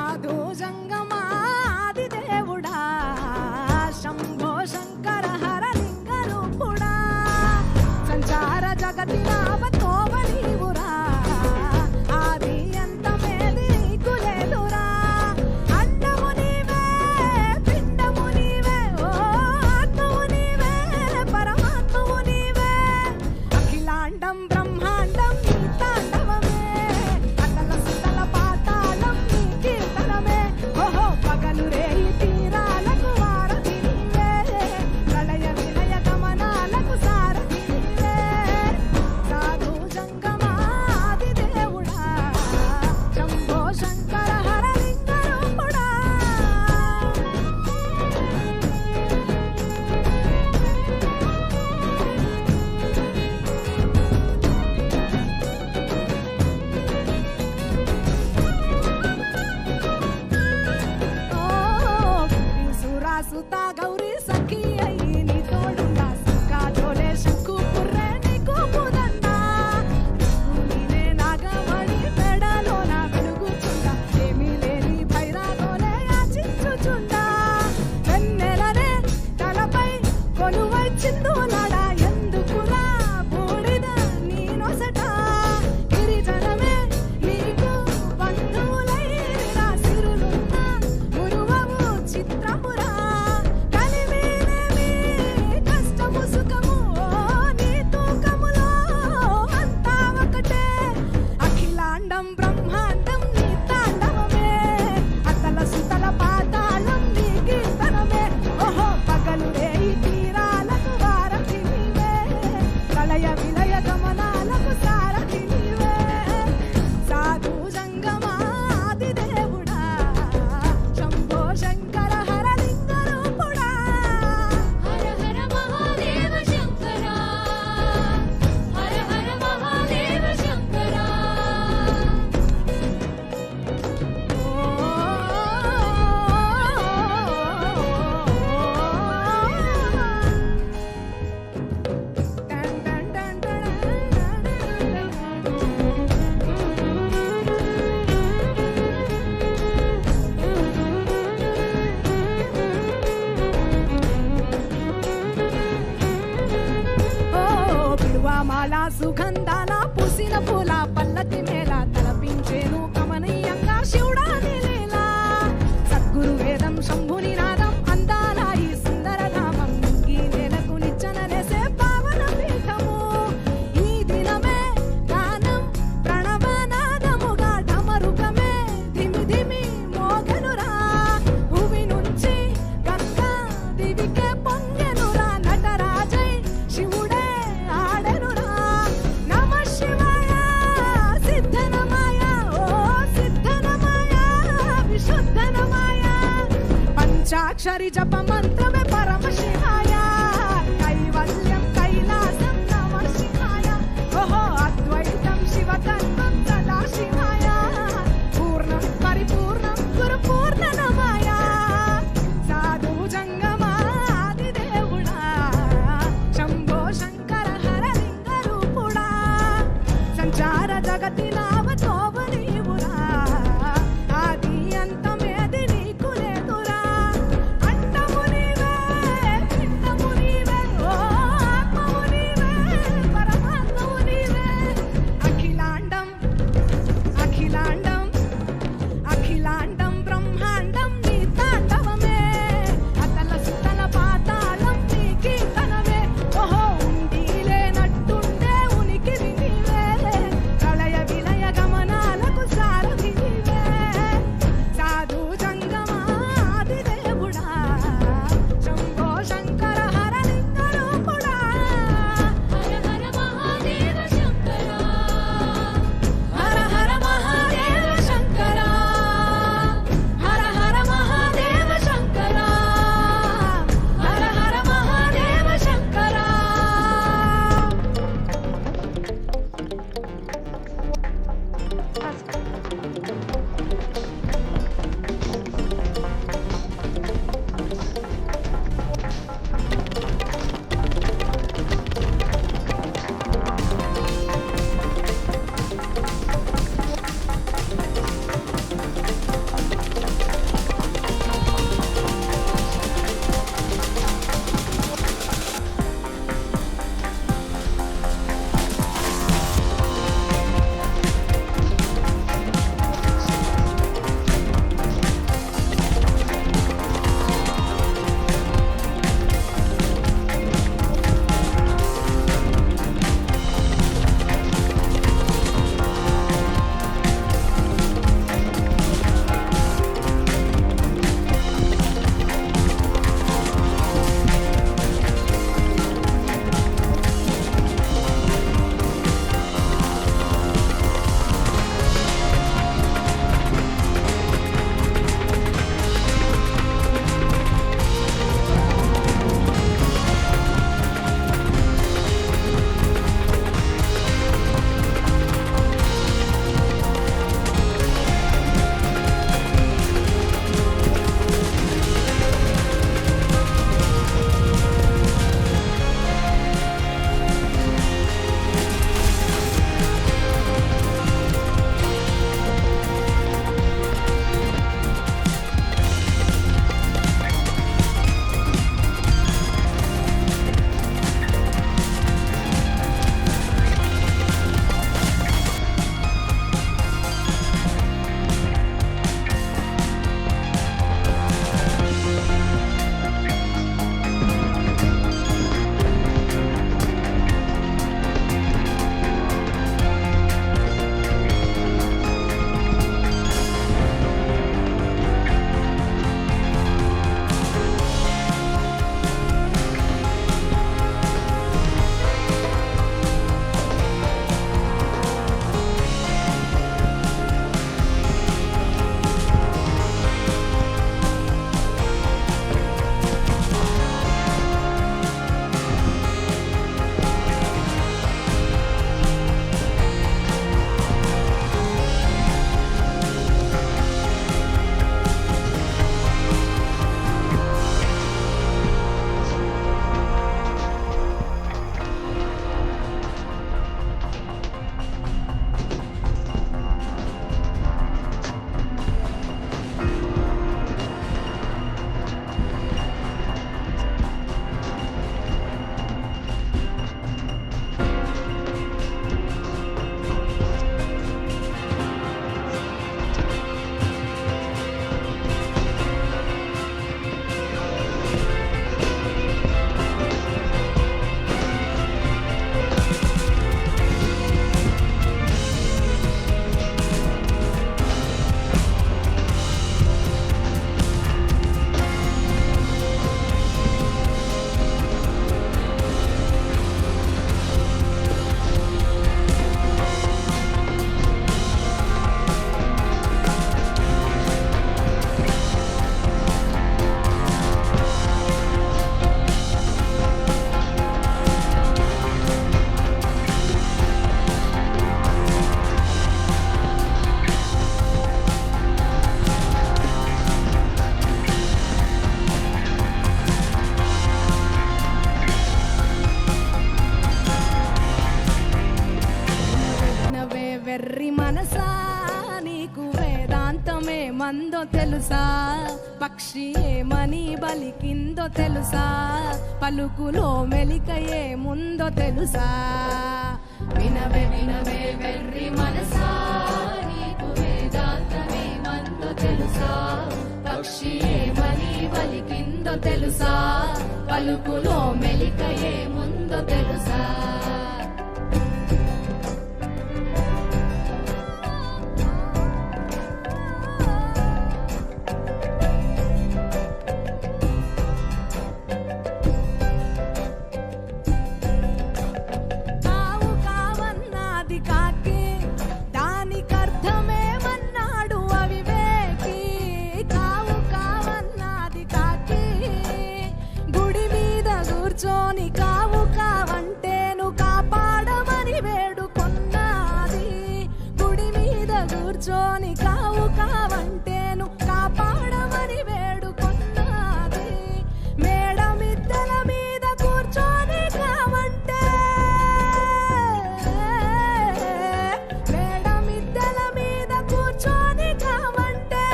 సాధు జంగమాది దేవుడా శంభో శంకర హర లింగ రూపుడా సంచార జగతి నావతోవ నీవురా ఆది అంతమేది నీకు లేదురా అండము నీవే పిండము నీవే ఓ ఆత్మవు నీవే పరమాత్మవు నీవే అఖిలాండం బ్రహ్మాండం నీ తాండవమే అతల సుతల పాతాళం నీ కీర్తనమే ఓహో పగలు రేయి తీరాలకు వారధి నీవే ప్రళయ విలయ గమనాలకు సారథి నీవే సాధు జంగమాది దేవుడా శంభో శంకర హర లింగ రూపుడా సుత గౌరీ సఖి అయి నీ తోడుండా సక్కా జోలే శంకు పుర్రే నీకు పుదండా నీనే నాగమణి మెడలో నా వెలుగుచుండా ఏమీ లేని భైరాగోలే యాచించుచుండా వెన్నెలనే తలపై కొలువై చిందులాడా ఎందుకురా బూడిద నీ నొసట గిరిజనమే నీకు బంధువులైన సిరులున్న గురువవు చిత్రపురా కలిమేనేమి కష్టము సుఖము నీ తూకములో అంతా ఒకటే అఖిలాండం బ్రహ్మాండం నీ తాండవమే అతల సుతల పాతాళం నీ కీర్తనమే ఓహో పగలు రేయి తీరాలకు వారధి నీవే ప్రళయ విలయ గమనాలకు సారథి నీవే సాధు జంగమాది దేవుడా శంభో శంకర హర లింగ రూపుడా హర హర మహాదేవ శంకర హర హర మహాదేవ శంకర మాల సుగంధాల పూసిన పూల పల్లకి మేళ తలపించేను కమనీయంగా శివుడాని లీలా సద్గురు వేదం శంభుని నాదం అందాల ఈ సుందర ధామం ఈ నేలకు నిచ్చనలేసే పావన పీఠము ఈ దినమే గానం ప్రణవనాదముగా ఢమరుకమే ధిమి ధిమి మోగెనురా భూమి నుంచి గంగా దివికే పొంగెనురా నటరాజై శివుడే ఆడెనురా నమ శివాయ సిద్ధనమాయ ఓ సిద్ధనమాయ విశుద్ధనమాయ పంచాక్షరి జప మంత్రమే పరమ శివాయ కైవల్యం కైలాసం నమ శివాయ ఓహో అద్వైతం శివతత్వం సదా శివాయ పూర్ణం పరిపూర్ణం గురు పూర్ణనమాయ సాధు జంగమాది దేవుడా శంభో శంకర హర లింగ రూపుడా సంచార జగతి నావతోవ నీవురా ఆది అంతమేది నీకు లేదురా అండము నీవే ఏమందో తెలుసా, పక్షి ఏమని బలికిందో తెలుసా, పలుకులో మెలిక ఏముందో తెలుసా. వినవే వినవే వెర్రి మనసా, నీకు వేదాంతమేమందో తెలుసా, పక్షి ఏమని బలికిందో తెలుసా, పలుకులో మెలిక ఏముందో తెలుసా. కూర్చొని కావు కావంటేను కాపాడమని వేడుకొన్నది, గుడి మీద కూర్చొని కావు కావంటేను కాపాడమని వేడుకొన్నది. మేడ మిద్దెల మీద కూర్చొని కావంటే, మేడ మిద్దెల మీద కూర్చొని కావంటే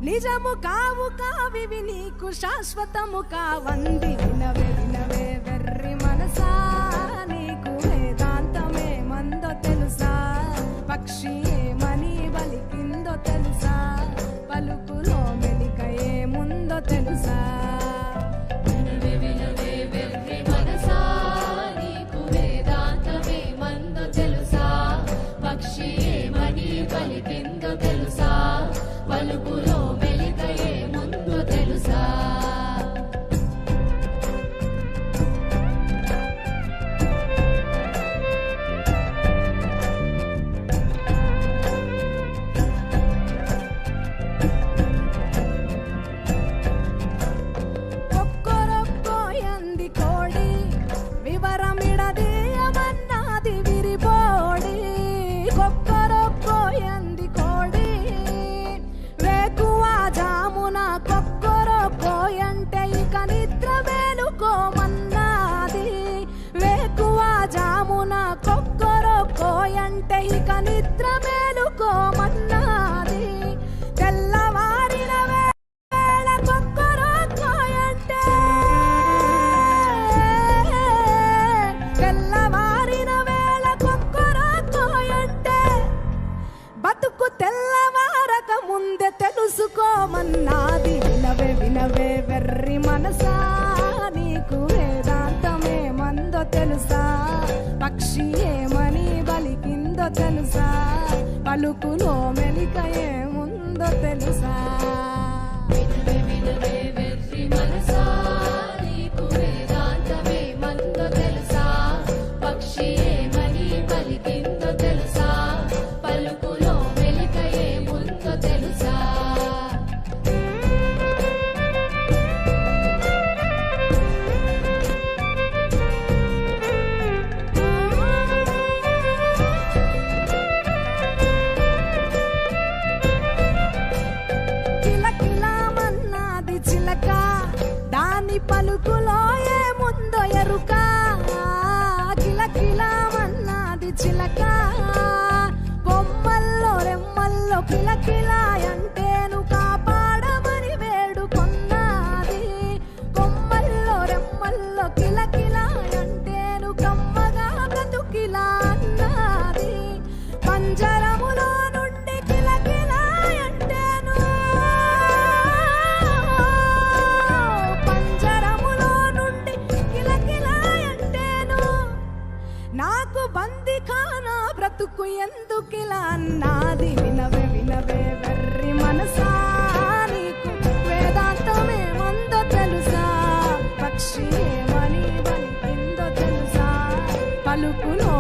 నిజము కావు కావివి నీకు శాశ్వతము కావంది. వినవే వినవే వెర్రి మనసా, నీకు వేదాంతమేమందో తెలుసా, పక్షి ఏమని బలికిందో తెలుసా, పలుకులో మెలిక ఏముందో తెలుసా. వినవే వినవే వెర్రి మనసా, నీకు వేదాంతమేమందో తెలుసా, పక్షి ఏమని బలికిందో తెలుసా, పలుకులో మెలిక ఏముందో తెలుసా. ఒక్కొరొక్కోయంది కోడి, వివరమిడదీయమన్నది విరిబోడి. ఒక్కొరొక్కోయంది కోడి, వేకువ జామున కొక్కొరొక్కోయంటే ఇక నిద్ర మేలుకోమన్నది. వేకువ జామున కొక్కొరొక్కోయంటే ఇక నిద్ర మేలుకోమన్నది. తెల్లవారిన వేళ కొక్కొరొక్కోయంటే, తెల్లవారిన వేళ కొక్కొరొక్కోయంటే బతుకు తెల్లవారక ముందే తెలుసుకోమన్నది. వినవే వినవే వెర్రి మనసా, నీకు వేదాంతమేమందో తెలుసా, పక్షి ఏమని బలికిందో తెలుసా, పలుకులో మెలిక ఏముందో తెలుసా. వినవే వినవే వెర్రి మనసా, నీకు వేదాంతమేమందో తెలుసా, పక్షి ఏమని బలికిందో తెలుసా, పలుకులో మెలిక ఏముందో తెలుసా. కిలకిలామన్నది చిలక, దాని పలుకులో ఏముందో ఎరుక. కిలకిలామన్నది చిలక, కొమ్మల్లో రెమ్మల్లో కిలకిలాయంటేను కాపాడమని వేడుకొన్నది. కొమ్మల్లో రెమ్మల్లో కిలకిలాయంటేను కమ్మగా బ్రతుకిలా అన్నది. పంజరములో నుండి కిలకిలాయంటేను, పంజరములో నుండి కిలకిలాయంటేను నాకు బందిఖానా బ్రతుకు ఎందుకిలా అన్నది. వినవే వినవే వెర్రి మనసా, నీకు వేదాంతమేమందో తెలుసా, పక్షి ఏమని బలికిందో తెలుసా, పలుకులో